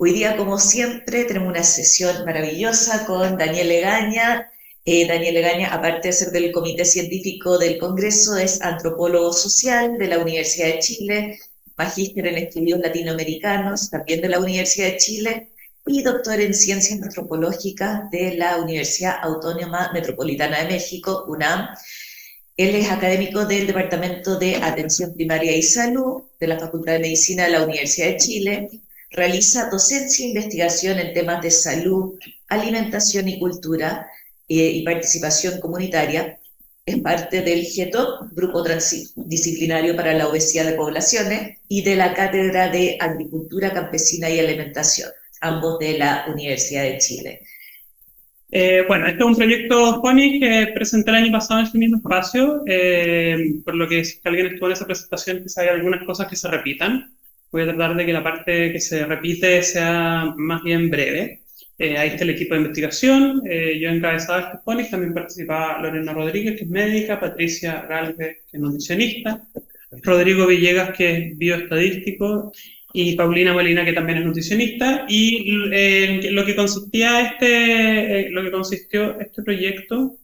Hoy día, como siempre, tenemos una sesión maravillosa con Daniel Legaña. Daniel Legaña, aparte de ser del Comité Científico del Congreso, es antropólogo social de la Universidad de Chile, magíster en estudios latinoamericanos, también de la Universidad de Chile, y doctor en ciencias antropológicas de la Universidad Autónoma Metropolitana de México, UNAM. Él es académico del Departamento de Atención Primaria y Salud de la Facultad de Medicina de la Universidad de Chile. Realiza docencia e investigación en temas de salud, alimentación y cultura y participación comunitaria. Es parte del GETOP, Grupo Transdisciplinario para la Obesidad de Poblaciones, y de la Cátedra de Agricultura Campesina y Alimentación, ambos de la Universidad de Chile. Bueno, este es un proyecto Phoenix que presenté el año pasado en este mismo espacio, por lo que si alguien estuvo en esa presentación, quizá hay algunas cosas que se repitan. Voy a tratar de que la parte que se repite sea más bien breve. Ahí está el equipo de investigación, yo encabezaba este Phoenix, también participaba Lorena Rodríguez, que es médica, Patricia Galvez, que es nutricionista, Rodrigo Villegas, que es bioestadístico, y Paulina Molina, que también es nutricionista, y lo que consistió este proyecto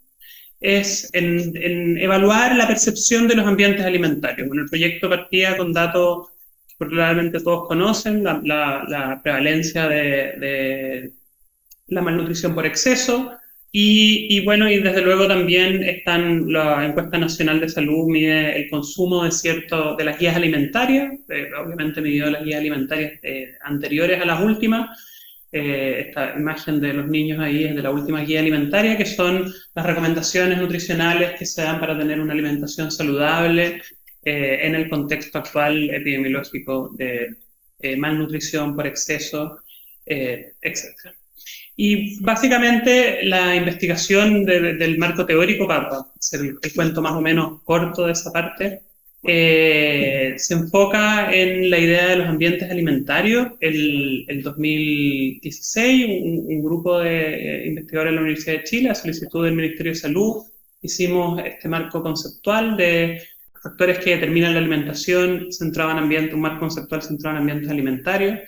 es en evaluar la percepción de los ambientes alimentarios. Bueno, el proyecto partía con datos que probablemente todos conocen, la prevalencia de la malnutrición por exceso, bueno, y desde luego también están la encuesta nacional de salud mide el consumo de las guías alimentarias, obviamente midió las guías alimentarias anteriores a las últimas. Esta imagen de los niños ahí es de la última guía alimentaria, que son las recomendaciones nutricionales que se dan para tener una alimentación saludable en el contexto actual epidemiológico de malnutrición por exceso, etc. Y básicamente la investigación del marco teórico, para hacer el cuento más o menos corto de esa parte, se enfoca en la idea de los ambientes alimentarios. El 2016, un grupo de investigadores de la Universidad de Chile, a solicitud del Ministerio de Salud, hicimos este marco conceptual de factores que determinan la alimentación, un marco conceptual centrado en ambientes alimentarios.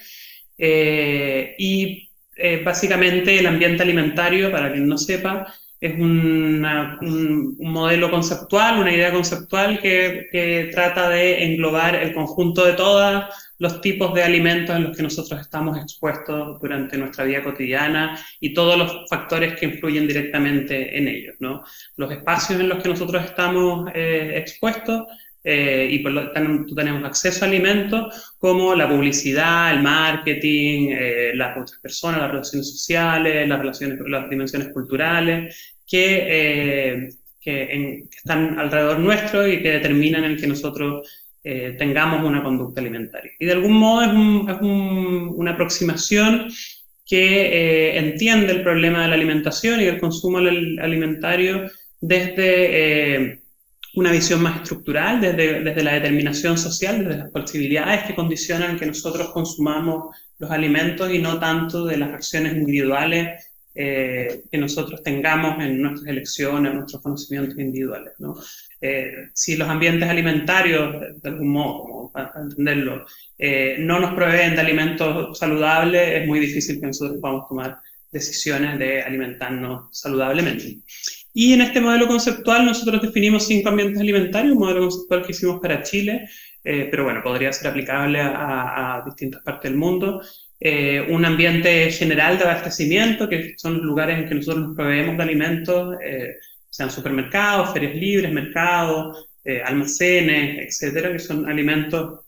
Básicamente el ambiente alimentario, para quien no sepa, es un modelo conceptual, una idea conceptual que trata de englobar el conjunto de todos los tipos de alimentos en los que nosotros estamos expuestos durante nuestra vida cotidiana y todos los factores que influyen directamente en ellos, ¿no? Los espacios en los que nosotros estamos expuestos, y por lo tanto tenemos acceso a alimentos, como la publicidad, el marketing, las otras personas, las relaciones sociales, las dimensiones culturales, que están alrededor nuestro y que determinan el que nosotros tengamos una conducta alimentaria. Y de algún modo es una aproximación que entiende el problema de la alimentación y del consumo alimentario desde una visión más estructural, desde la determinación social, desde las posibilidades que condicionan que nosotros consumamos los alimentos y no tanto de las acciones individuales que nosotros tengamos en nuestras elecciones, en nuestros conocimientos individuales, ¿no? Si los ambientes alimentarios, de algún modo, como para entenderlo, no nos proveen de alimentos saludables, es muy difícil que nosotros podamos tomar decisiones de alimentarnos saludablemente. Y en este modelo conceptual nosotros definimos 5 ambientes alimentarios, un modelo conceptual que hicimos para Chile, pero bueno, podría ser aplicable a distintas partes del mundo. Un ambiente general de abastecimiento, que son los lugares en que nosotros nos proveemos de alimentos, sean supermercados, ferias libres, mercados, almacenes, etcétera, que son alimentos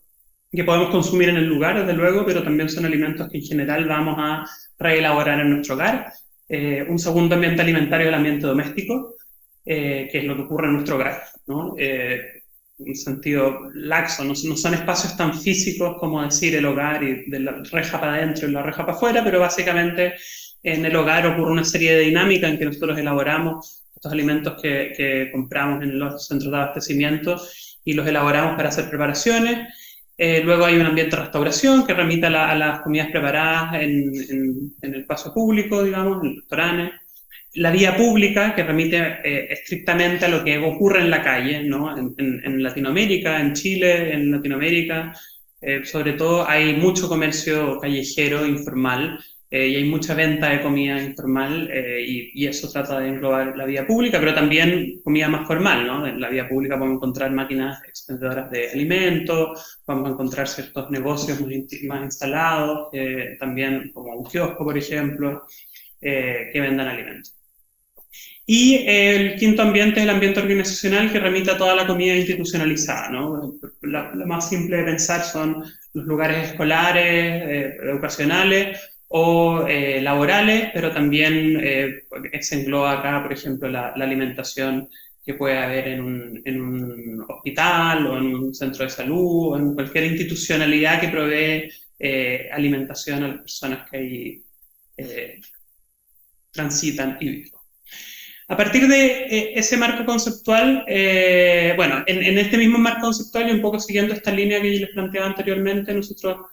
que podemos consumir en el lugar, desde luego, pero también son alimentos que en general vamos a reelaborar en nuestro hogar. Un segundo ambiente alimentario es el ambiente doméstico, que es lo que ocurre en nuestro hogar, ¿no? En sentido laxo, no son espacios tan físicos como decir el hogar y de la reja para adentro y la reja para afuera, pero básicamente en el hogar ocurre una serie de dinámicas en que nosotros elaboramos estos alimentos que compramos en los centros de abastecimiento y los elaboramos para hacer preparaciones. Luego hay un ambiente de restauración que remite a las comidas preparadas en el espacio público, digamos, en restaurantes. La vía pública, que remite estrictamente a lo que ocurre en la calle, ¿no? En Latinoamérica, en Chile, en Latinoamérica, Sobre todo hay mucho comercio callejero informal y hay mucha venta de comida informal y eso trata de englobar la vía pública, pero también comida más formal, ¿no? En la vía pública podemos encontrar máquinas expendedoras de alimentos, podemos encontrar ciertos negocios más instalados, también como un kiosco, por ejemplo, que vendan alimentos. Y el quinto ambiente es el ambiente organizacional que remite a toda la comida institucionalizada, ¿no? La más simple de pensar son los lugares escolares, educacionales o laborales, pero también se engloba acá, por ejemplo, la alimentación que puede haber en un hospital o en un centro de salud o en cualquier institucionalidad que provee alimentación a las personas que ahí transitan y viven. A partir de ese marco conceptual, bueno, en este mismo marco conceptual y un poco siguiendo esta línea que yo les planteaba anteriormente, nosotros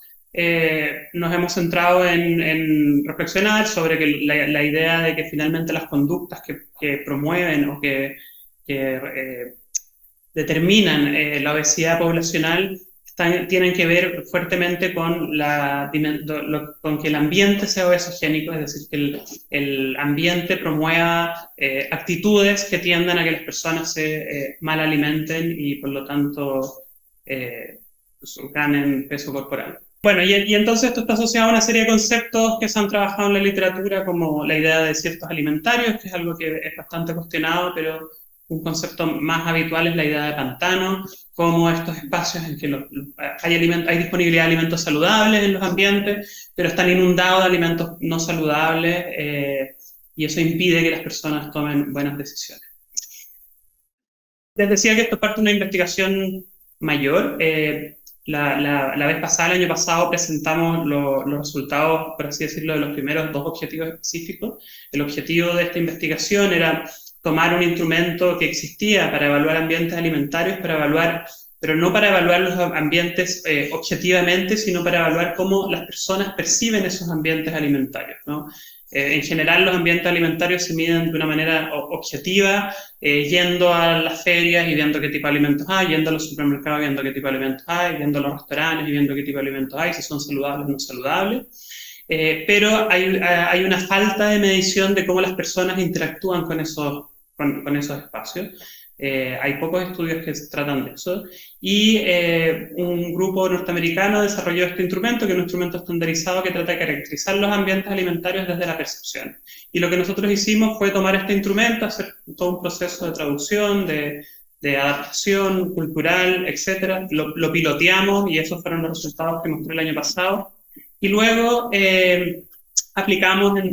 nos hemos centrado en reflexionar sobre que la idea de que finalmente las conductas que promueven o que determinan la obesidad poblacional tienen que ver fuertemente con, con que el ambiente sea obesogénico, es decir, que el ambiente promueva actitudes que tiendan a que las personas se mal alimenten y por lo tanto pues, ganen peso corporal. Bueno, y entonces esto está asociado a una serie de conceptos que se han trabajado en la literatura, como la idea de desiertos alimentarios, que es algo que es bastante cuestionado, pero un concepto más habitual es la idea de pantano, como estos espacios en que hay disponibilidad de alimentos saludables en los ambientes, pero están inundados de alimentos no saludables y eso impide que las personas tomen buenas decisiones. Les decía que esto parte de una investigación mayor. La vez pasada, el año pasado, presentamos los resultados, por así decirlo, de los primeros 2 objetivos específicos. El objetivo de esta investigación era tomar un instrumento que existía para evaluar ambientes alimentarios, pero no para evaluar los ambientes objetivamente, sino para evaluar cómo las personas perciben esos ambientes alimentarios, ¿no? En general, los ambientes alimentarios se miden de una manera objetiva, yendo a las ferias y viendo qué tipo de alimentos hay, yendo a los supermercados viendo qué tipo de alimentos hay, yendo a los restaurantes y viendo qué tipo de alimentos hay, si son saludables o no saludables. Pero hay una falta de medición de cómo las personas interactúan con esos espacios. Hay pocos estudios que se tratan de eso y un grupo norteamericano desarrolló este instrumento, que es un instrumento estandarizado que trata de caracterizar los ambientes alimentarios desde la percepción. Y lo que nosotros hicimos fue tomar este instrumento, hacer todo un proceso de traducción, de adaptación cultural, etc. Lo piloteamos y esos fueron los resultados que mostré el año pasado. Y luego aplicamos en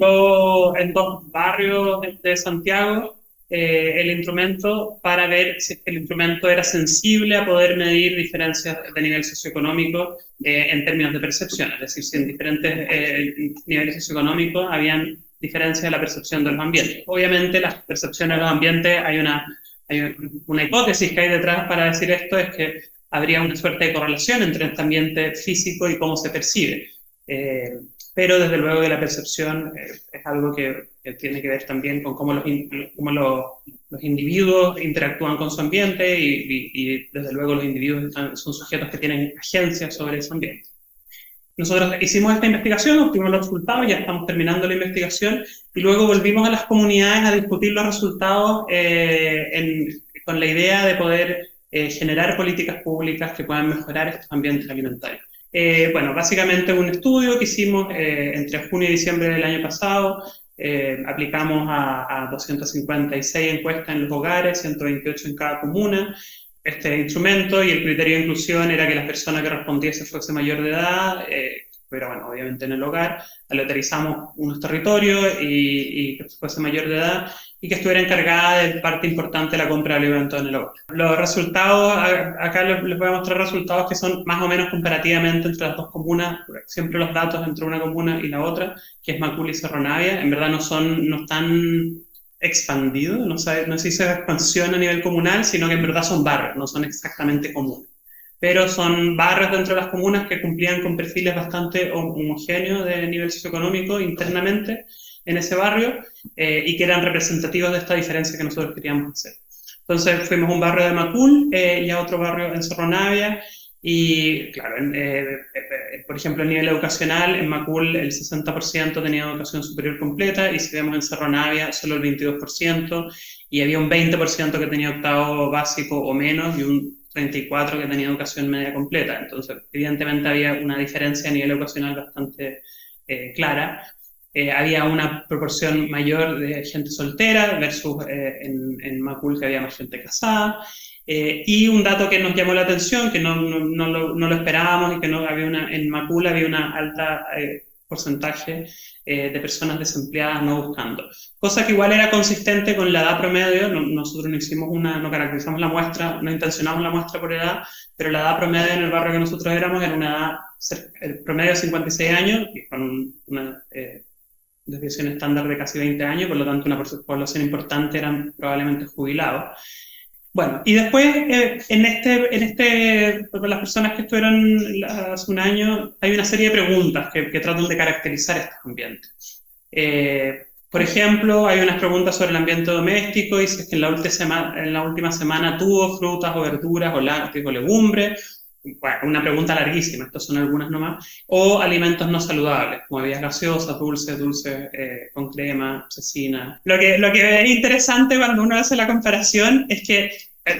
dos barrios de Santiago el instrumento para ver si el instrumento era sensible a poder medir diferencias de nivel socioeconómico en términos de percepción, es decir, si en diferentes niveles socioeconómicos habían diferencias de la percepción de los ambientes. Obviamente las percepciones de los ambientes, hay una hipótesis que hay detrás para decir esto, es que habría una suerte de correlación entre este ambiente físico y cómo se percibe. Pero desde luego que la percepción es algo que tiene que ver también con cómo los individuos interactúan con su ambiente y desde luego los individuos son sujetos que tienen agencia sobre ese ambiente. Nosotros hicimos esta investigación, obtuvimos los resultados, ya estamos terminando la investigación y luego volvimos a las comunidades a discutir los resultados con la idea de poder generar políticas públicas que puedan mejorar estos ambientes alimentarios. Bueno, básicamente un estudio que hicimos entre junio y diciembre del año pasado. Aplicamos a 256 encuestas en los hogares, 128 en cada comuna. Este instrumento y el criterio de inclusión era que la persona que respondiese fuese mayor de edad, pero bueno, obviamente en el hogar. Aleatorizamos unos territorios y que fuese mayor de edad y que estuviera encargada de parte importante de la compra de alimentos en el hogar. Los resultados, acá les voy a mostrar resultados que son más o menos comparativamente entre las dos comunas, siempre los datos entre una comuna y la otra, que es Macul y Cerro Navia, en verdad no están expandidos, no sé si es expansión a nivel comunal, sino que en verdad son barrios, no son exactamente comunas. Pero son barrios dentro de las comunas que cumplían con perfiles bastante homogéneos de nivel socioeconómico internamente en ese barrio y que eran representativos de esta diferencia que nosotros queríamos hacer. Entonces fuimos a un barrio de Macul y a otro barrio en Cerro Navia Y claro, por ejemplo, a nivel educacional, en Macul el 60% tenía educación superior completa, y si vemos en Cerro Navia, solo el 22%, y había un 20% que tenía octavo básico o menos, y un 34% que tenía educación media completa. Entonces, evidentemente había una diferencia a nivel educacional bastante clara. Había una proporción mayor de gente soltera versus en Macul, que había más gente casada. Y un dato que nos llamó la atención, que no lo esperábamos, y que no había en Macul había una alta porcentaje de personas desempleadas no buscando. Cosa que igual era consistente con la edad promedio. Nosotros no caracterizamos la muestra, no intencionamos la muestra por edad, pero la edad promedio en el barrio que nosotros éramos era una edad, el promedio de 56 años, y con una desviación estándar de casi 20 años, por lo tanto una población importante eran probablemente jubilados. Bueno, y después, para las personas que estuvieron hace un año, hay una serie de preguntas que tratan de caracterizar estos ambientes. Por ejemplo, hay unas preguntas sobre el ambiente doméstico, y si es que en la última semana tuvo frutas o verduras o lácteos o legumbres. Bueno, una pregunta larguísima, estas son algunas nomás. O alimentos no saludables, como bebidas gaseosas, dulces con crema, cecina. Lo que es interesante cuando uno hace la comparación es que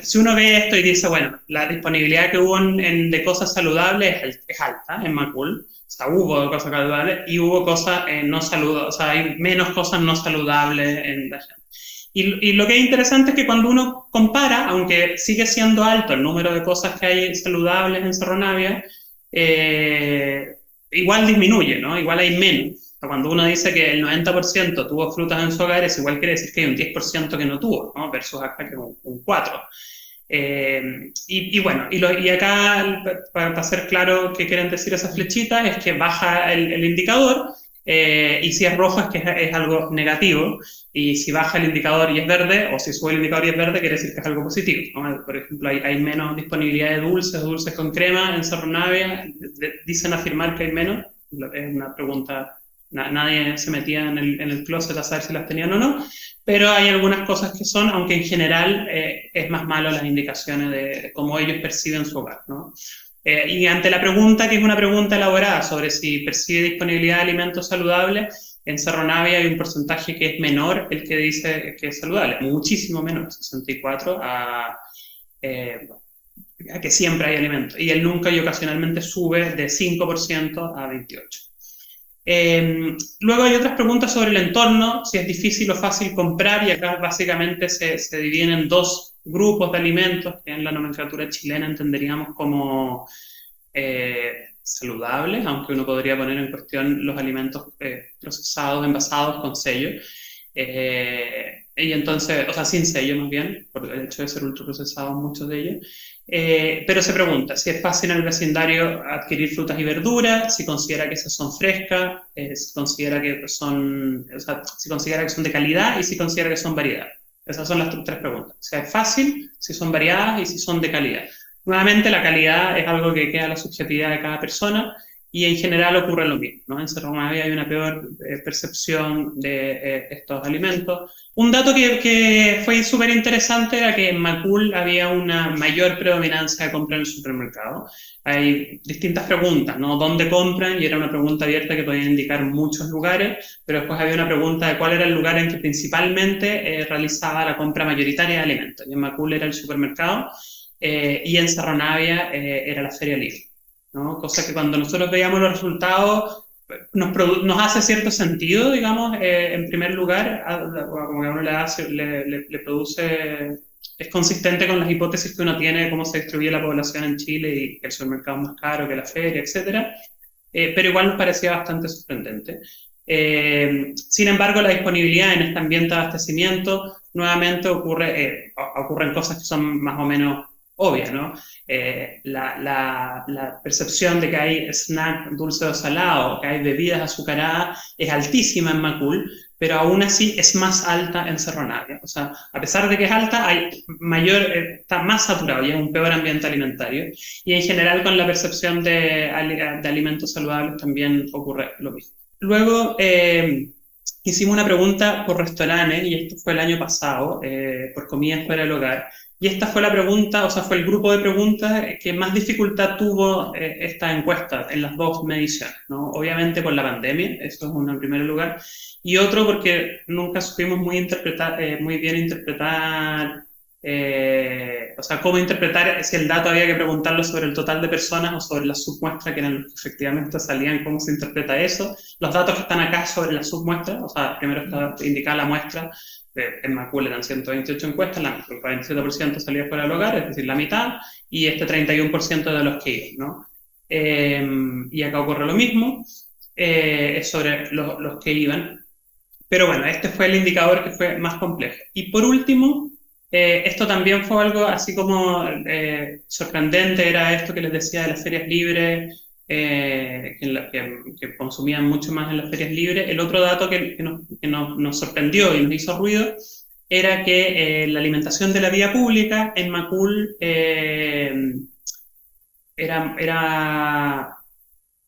si uno ve esto y dice, bueno, la disponibilidad que hubo de cosas saludables es alta en Macul. O sea, hubo cosas saludables y hubo cosas no saludables, o sea, hay menos cosas no saludables en la gente. Y lo que es interesante es que cuando uno compara, aunque sigue siendo alto el número de cosas que hay saludables en Cerro Navia, igual disminuye, ¿no? Igual hay menos. O sea, cuando uno dice que el 90% tuvo frutas en su hogar, es igual quiere decir que hay un 10% que no tuvo, ¿no? Versus acá que un 4%. Bueno, y acá, para ser claro qué quieren decir esas flechitas, es que baja el indicador, y si es rojo es que es algo negativo, y si baja el indicador y es verde, o si sube el indicador y es verde, quiere decir que es algo positivo, ¿no? Por ejemplo, hay menos disponibilidad de dulces con crema en Cerro Navia. Dicen afirmar que hay menos, es una pregunta, nadie se metía en el closet a saber si las tenían o no, pero hay algunas cosas que son, aunque en general es más malo las indicaciones de cómo ellos perciben su hogar, ¿no? Y ante la pregunta, que es una pregunta elaborada sobre si percibe disponibilidad de alimentos saludables, en Cerro Navia hay un porcentaje que es menor el que dice que es saludable, muchísimo menor, 64 a que siempre hay alimentos. Y el nunca y ocasionalmente sube de 5% a 28%. Luego hay otras preguntas sobre el entorno, si es difícil o fácil comprar, y acá básicamente se dividen en dos grupos de alimentos que en la nomenclatura chilena entenderíamos como saludables, aunque uno podría poner en cuestión los alimentos procesados, envasados con sello. Y entonces, o sea, sin sello más bien, por el hecho de ser ultraprocesados muchos de ellos. Pero se pregunta si es fácil en el vecindario adquirir frutas y verduras, si considera que esas son frescas, si considera que son, o sea, si considera que son de calidad, y si considera que son variedad. Esas son las tres preguntas. Si es fácil, si son variadas y si son de calidad. Nuevamente, la calidad es algo que queda a la subjetividad de cada persona, y en general ocurre lo mismo, ¿no? En Cerro Navia hay una peor percepción de estos alimentos. Un dato que fue súper interesante era que en Macul había una mayor predominancia de compra en el supermercado. Hay distintas preguntas, ¿no? ¿Dónde compran? Y era una pregunta abierta que podía indicar muchos lugares, pero después había una pregunta de cuál era el lugar en que principalmente realizaba la compra mayoritaria de alimentos. Y en Macul era el supermercado, y en Cerro Navia era la feria libre, ¿no? Cosa que cuando nosotros veíamos los resultados nos hace cierto sentido, digamos, en primer lugar, como que a uno le produce, es consistente con las hipótesis que uno tiene de cómo se distribuye la población en Chile, y que el supermercado es más caro que la feria, etc. Pero igual nos parecía bastante sorprendente. Sin embargo, la disponibilidad en este ambiente de abastecimiento, nuevamente ocurren cosas que son más o menos obvias, ¿no? La percepción de que hay snack dulce o salado, que hay bebidas azucaradas, es altísima en Macul, pero aún así es más alta en Cerro Navia. O sea, a pesar de que es alta, está más saturado y es un peor ambiente alimentario. Y en general, con la percepción de alimentos saludables también ocurre lo mismo. Luego, hicimos una pregunta por restaurantes, y esto fue el año pasado, por comidas fuera del hogar. Y esta fue la pregunta, o sea, fue el grupo de preguntas que más dificultad tuvo esta encuesta en las dos mediciones, ¿no? Obviamente por la pandemia, eso es uno en primer lugar, y otro porque nunca supimos muy bien interpretar, o sea, cómo interpretar si el dato había que preguntarlo sobre el total de personas o sobre la submuestra, que eran los que efectivamente salían, cómo se interpreta eso. Los datos que están acá sobre la submuestra, o sea, primero está indicada la muestra. En Macul eran 128 encuestas, el 47% salía fuera del hogar, es decir, la mitad, y este 31% de los que iban, ¿no? Y acá ocurre lo mismo, es sobre los que iban. Pero bueno, este fue el indicador que fue más complejo. Y por último, esto también fue algo así como sorprendente, era esto que les decía de las ferias libres, que consumían mucho más en las ferias libres. El otro dato que nos sorprendió y nos hizo ruido era que la alimentación de la vía pública en Macul era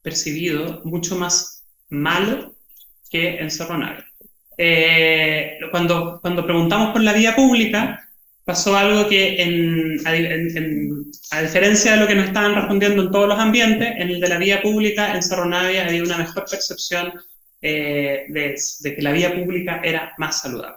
percibido mucho más malo que en Cerro Navia. Cuando preguntamos por la vía pública, pasó algo que, a diferencia de lo que nos estaban respondiendo en todos los ambientes, en el de la vía pública, en Cerro Navia había una mejor percepción de que la vía pública era más saludable.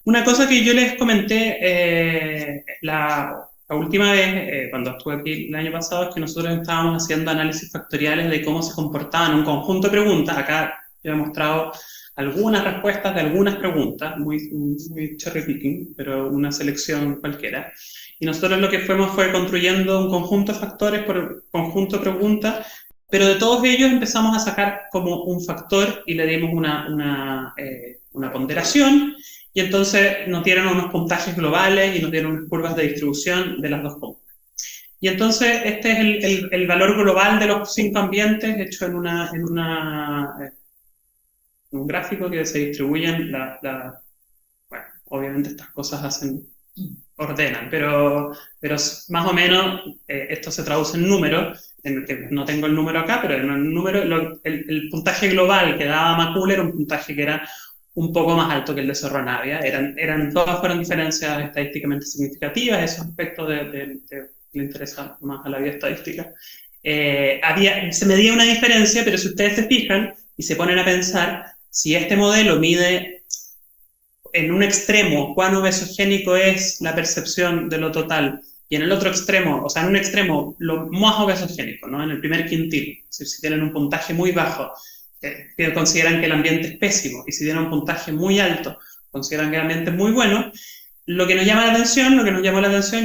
Una cosa que yo les comenté la última vez, cuando estuve aquí el año pasado, es que nosotros estábamos haciendo análisis factoriales de cómo se comportaban un conjunto de preguntas. Acá yo he mostrado algunas respuestas de algunas preguntas, muy cherry picking, pero una selección cualquiera. Y nosotros lo que fuimos fue construyendo un conjunto de factores por conjunto de preguntas, pero de todos ellos empezamos a sacar como un factor y le dimos una ponderación, y entonces nos dieron unos puntajes globales y nos dieron unas curvas de distribución de las dos comunas. Y entonces este es el valor global de los 5 ambientes hecho en un gráfico que se distribuyen bueno, obviamente estas cosas ordenan, pero más o menos esto se traduce en números, en el que no tengo el número acá, pero en el número, el puntaje global que daba Macul era un puntaje que era un poco más alto que el de Cerro Navia. Todas fueron diferencias estadísticamente significativas, esos aspectos le interesa más a la vía estadística. Se medía una diferencia, pero si ustedes se fijan y se ponen a pensar, si este modelo mide en un extremo cuán obesogénico es la percepción de lo total, y en el otro extremo, o sea, en un extremo lo más obesogénico, ¿no? En el primer quintil, si tienen un puntaje muy bajo, que consideran que el ambiente es pésimo, y si tienen un puntaje muy alto, consideran que el ambiente es muy bueno. Lo que nos llamó la atención,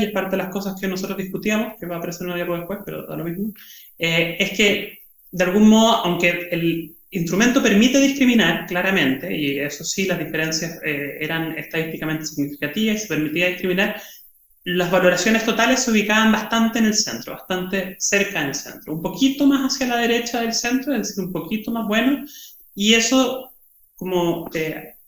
y es parte de las cosas que nosotros discutíamos, que va a aparecer una diapo después, pero da lo mismo, es que, de algún modo, aunque el instrumento permite discriminar claramente, y eso sí, las diferencias eran estadísticamente significativas y se permitía discriminar, las valoraciones totales se ubicaban bastante en el centro, bastante cerca del centro, un poquito más hacia la derecha del centro, es decir, un poquito más bueno, y eso, como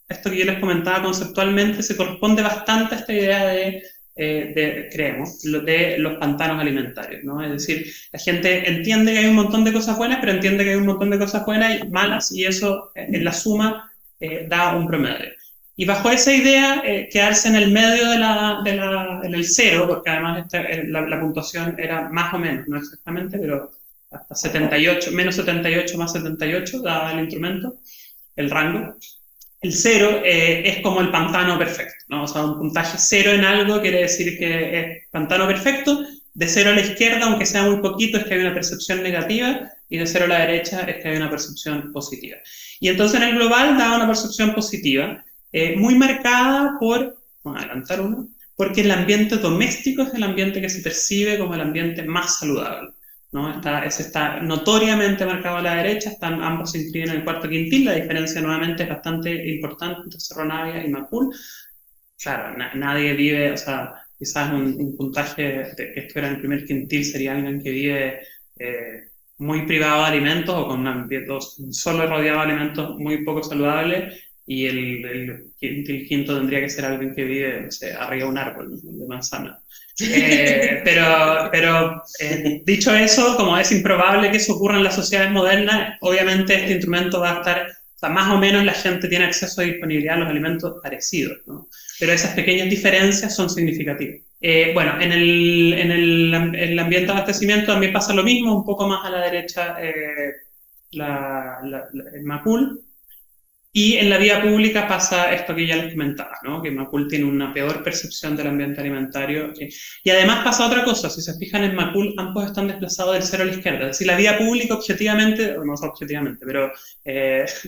esto que yo les comentaba conceptualmente, se corresponde bastante a esta idea creemos, de los pantanos alimentarios, ¿no? Es decir, la gente entiende que hay un montón de cosas buenas, pero entiende que hay un montón de cosas buenas y malas, y eso en la suma da un promedio. Y bajo esa idea, quedarse en el medio en el cero, porque además la puntuación era más o menos, no exactamente, pero hasta 78, menos 78 más 78 daba el instrumento, el rango. El cero es como el pantano perfecto, ¿no? O sea, un puntaje cero en algo quiere decir que es pantano perfecto. De cero a la izquierda, aunque sea muy poquito, es que hay una percepción negativa, y de cero a la derecha es que hay una percepción positiva. Y entonces en el global da una percepción positiva, muy marcada por, vamos a adelantar uno, porque el ambiente doméstico es el ambiente que se percibe como el ambiente más saludable, ¿no? Ese está notoriamente marcado a la derecha, ambos se inscriben en el cuarto quintil, la diferencia nuevamente es bastante importante entre Cerro Navia y Macul. Claro, nadie vive, o sea, quizás un puntaje que estuviera en el primer quintil sería alguien que vive muy privado de alimentos o con un ambiente solo rodeado de alimentos muy poco saludables, y el quinto tendría que ser alguien que vive, no sé, arriba de un árbol de manzana. Pero dicho eso, como es improbable que eso ocurra en las sociedades modernas, obviamente este instrumento va a estar, o sea, más o menos la gente tiene acceso a disponibilidad a los alimentos parecidos, ¿no? Pero esas pequeñas diferencias son significativas. Bueno, en el ambiente de abastecimiento también pasa lo mismo, un poco más a la derecha el Macul. Y en la vía pública pasa esto que ya les comentaba, ¿no? Que Macul tiene una peor percepción del ambiente alimentario. Y además pasa otra cosa, si se fijan en Macul, ambos están desplazados del cero a la izquierda. Es decir, la vía pública objetivamente, o no objetivamente, pero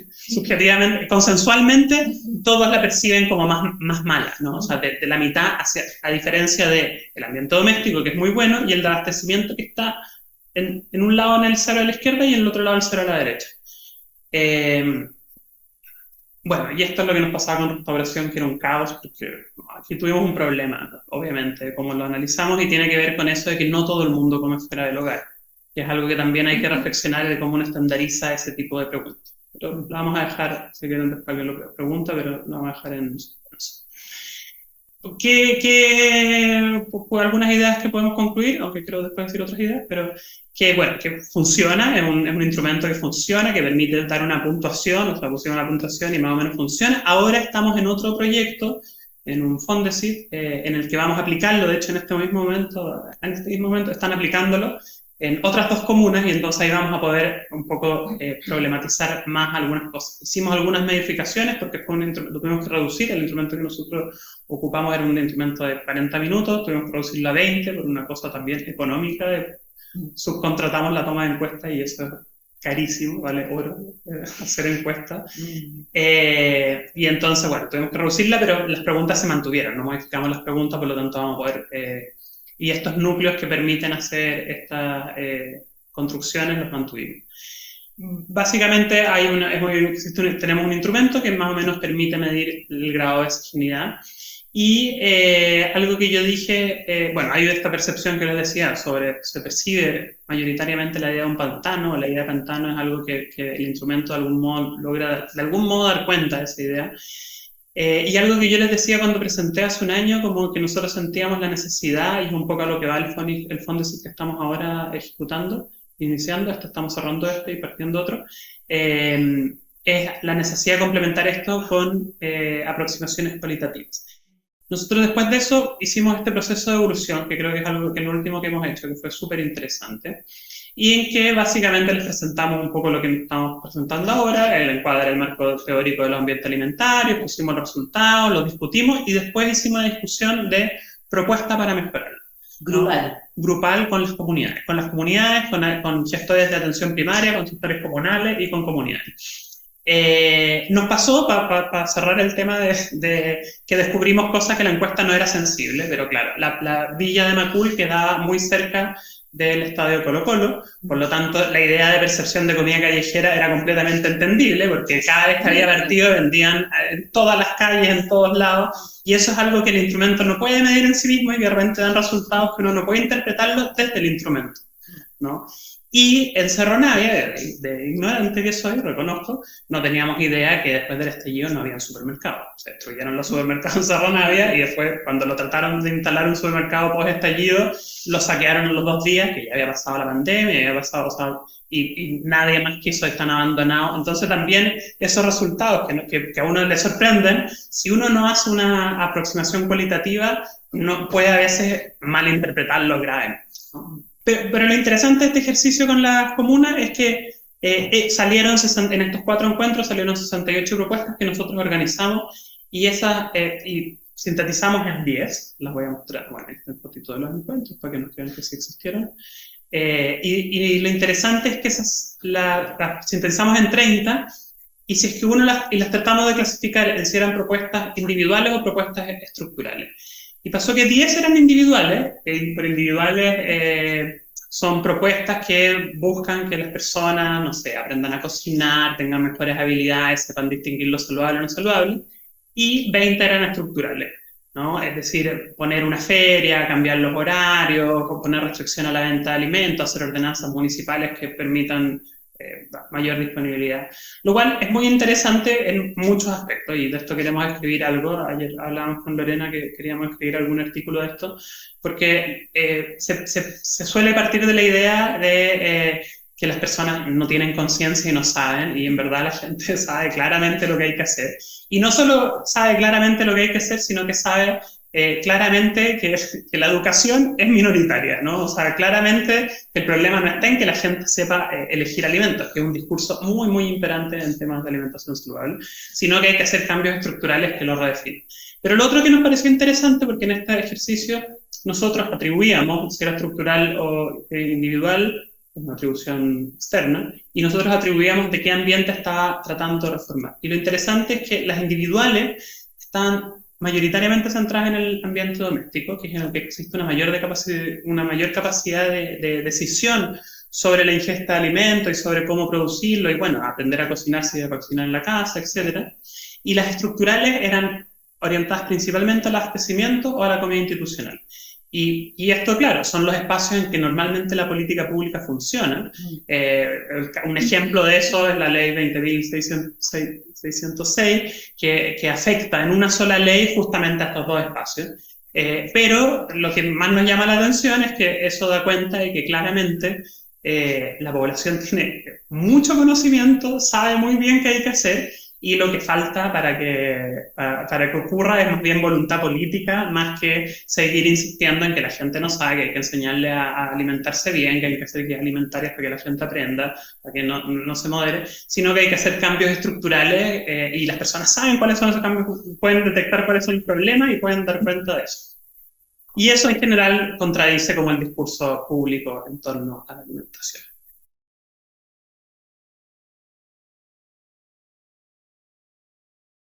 subjetivamente, consensualmente, todos la perciben como más mala, ¿no? O sea, de la mitad, a diferencia del ambiente doméstico, que es muy bueno, y el de abastecimiento que está en un lado en el cero a la izquierda y en el otro lado el cero a la derecha. Bueno, y esto es lo que nos pasaba con restauración, que era un caos, porque aquí tuvimos un problema, obviamente, como lo analizamos, y tiene que ver con eso de que no todo el mundo come fuera del hogar, que es algo que también hay que reflexionar de cómo uno estandariza ese tipo de preguntas. Pero lo vamos a dejar, si quieren después que lo pregunta, pero lo vamos a dejar en suspenso. Pues, algunas ideas que podemos concluir, aunque quiero después decir otras ideas, pero que, bueno, que funciona, es un instrumento que funciona, que permite dar una puntuación, o sea, pusimos una puntuación y más o menos funciona. Ahora estamos en otro proyecto, en un Fondesit, en el que vamos a aplicarlo. De hecho, en este mismo momento están aplicándolo en otras dos comunas, y entonces ahí vamos a poder un poco problematizar más algunas cosas. Hicimos algunas modificaciones porque lo tuvimos que reducir. El instrumento que nosotros ocupamos era un instrumento de 40 minutos, tuvimos que reducirlo a 20 por una cosa también económica. Subcontratamos la toma de encuestas y eso es carísimo, vale oro hacer encuestas. Y entonces, bueno, tuvimos que reducirla, pero las preguntas se mantuvieron, no modificamos las preguntas, por lo tanto vamos a poder... y estos núcleos que permiten hacer estas construcciones los mantuvimos. Básicamente tenemos un instrumento que más o menos permite medir el grado de exogenidad. Y algo que yo dije, bueno, hay esta percepción que les decía se percibe mayoritariamente la idea de un pantano. La idea de pantano es algo que el instrumento de algún modo logra de algún modo dar cuenta de esa idea. Y algo que yo les decía cuando presenté hace un año, como que nosotros sentíamos la necesidad, y es un poco a lo que va el Fondesit que estamos ahora ejecutando, iniciando, estamos cerrando y partiendo otro, es la necesidad de complementar esto con aproximaciones cualitativas. Nosotros después de eso hicimos este proceso de evolución, que creo que es algo que es lo último que hemos hecho, que fue súper interesante, y en que básicamente les presentamos un poco lo que estamos presentando ahora, el encuadre del marco teórico del ambiente alimentario, pusimos los resultados, los discutimos, y después hicimos una discusión de propuesta para mejorar. Grupal. Grupal con las comunidades, con gestores de atención primaria, con gestores comunales y con comunidades. Nos pasó, para cerrar el tema de que descubrimos cosas que la encuesta no era sensible, pero claro, la villa de Macul quedaba muy cerca del estadio Colo-Colo, por lo tanto la idea de percepción de comida callejera era completamente entendible, porque cada vez que había partido vendían en todas las calles, en todos lados, y eso es algo que el instrumento no puede medir en sí mismo y que de repente dan resultados que uno no puede interpretarlos desde el instrumento, ¿no? Y en Cerro Navia, de ignorante que soy, reconozco, no teníamos idea que después del estallido no había supermercados. Se destruyeron los supermercados en Cerro Navia, y después, cuando lo trataron de instalar un supermercado post-estallido, lo saquearon en los 2 días, que ya había pasado la pandemia, ya había pasado, o sea, y nadie más quiso, están abandonados. Entonces también esos resultados que a uno le sorprenden, si uno no hace una aproximación cualitativa, no puede a veces malinterpretarlo gravemente, ¿no? Pero lo interesante de este ejercicio con las comunas es que salieron en estos 4 encuentros salieron 68 propuestas que nosotros organizamos, y y sintetizamos en 10. Las voy a mostrar, bueno, este es un poquito de los encuentros para que nos crean que sí existieron. Y lo interesante es que las sintetizamos en 30, y si es que las tratamos de clasificar en si eran propuestas individuales o propuestas estructurales. Y pasó que 10 eran individuales, por individuales son propuestas que buscan que las personas, no sé, aprendan a cocinar, tengan mejores habilidades, sepan distinguir lo saludable y no saludable, y 20 eran estructurales, ¿no? Es decir, poner una feria, cambiar los horarios, poner restricción a la venta de alimentos, hacer ordenanzas municipales que permitan mayor disponibilidad. Lo cual es muy interesante en muchos aspectos, y de esto queremos escribir algo. Ayer hablábamos con Lorena que queríamos escribir algún artículo de esto, porque se suele partir de la idea de que las personas no tienen conciencia y no saben, y en verdad la gente sabe claramente lo que hay que hacer. Y no solo sabe claramente lo que hay que hacer, sino que sabe claramente que la educación es minoritaria, ¿no? O sea, claramente el problema no está en que la gente sepa elegir alimentos, que es un discurso muy, muy imperante en temas de alimentación saludable, sino que hay que hacer cambios estructurales que lo redefinen. Pero lo otro que nos pareció interesante, porque en este ejercicio nosotros atribuíamos, si era estructural o individual, es una atribución externa, y nosotros atribuíamos de qué ambiente estaba tratando de reformar. Y lo interesante es que las individuales están mayoritariamente centradas en el ambiente doméstico, que es en el que existe una mayor capacidad de decisión sobre la ingesta de alimentos y sobre cómo producirlo, y bueno, aprender a cocinar si a cocinar en la casa, etc. Y las estructurales eran orientadas principalmente al abastecimiento o a la comida institucional. Y esto, claro, son los espacios en que normalmente la política pública funciona. Un ejemplo de eso es la ley 20.606, que afecta en una sola ley justamente a estos dos espacios. Pero lo que más nos llama la atención es que eso da cuenta de que claramente la población tiene mucho conocimiento, sabe muy bien qué hay que hacer, y lo que falta para que ocurra es más bien voluntad política, más que seguir insistiendo en que la gente no sabe, que hay que enseñarle a alimentarse bien, que hay que hacer guías alimentarias para que la gente aprenda, para que no se modere, sino que hay que hacer cambios estructurales y las personas saben cuáles son esos cambios, pueden detectar cuáles son los problemas y pueden dar cuenta de eso. Y eso en general contradice como el discurso público en torno a la alimentación.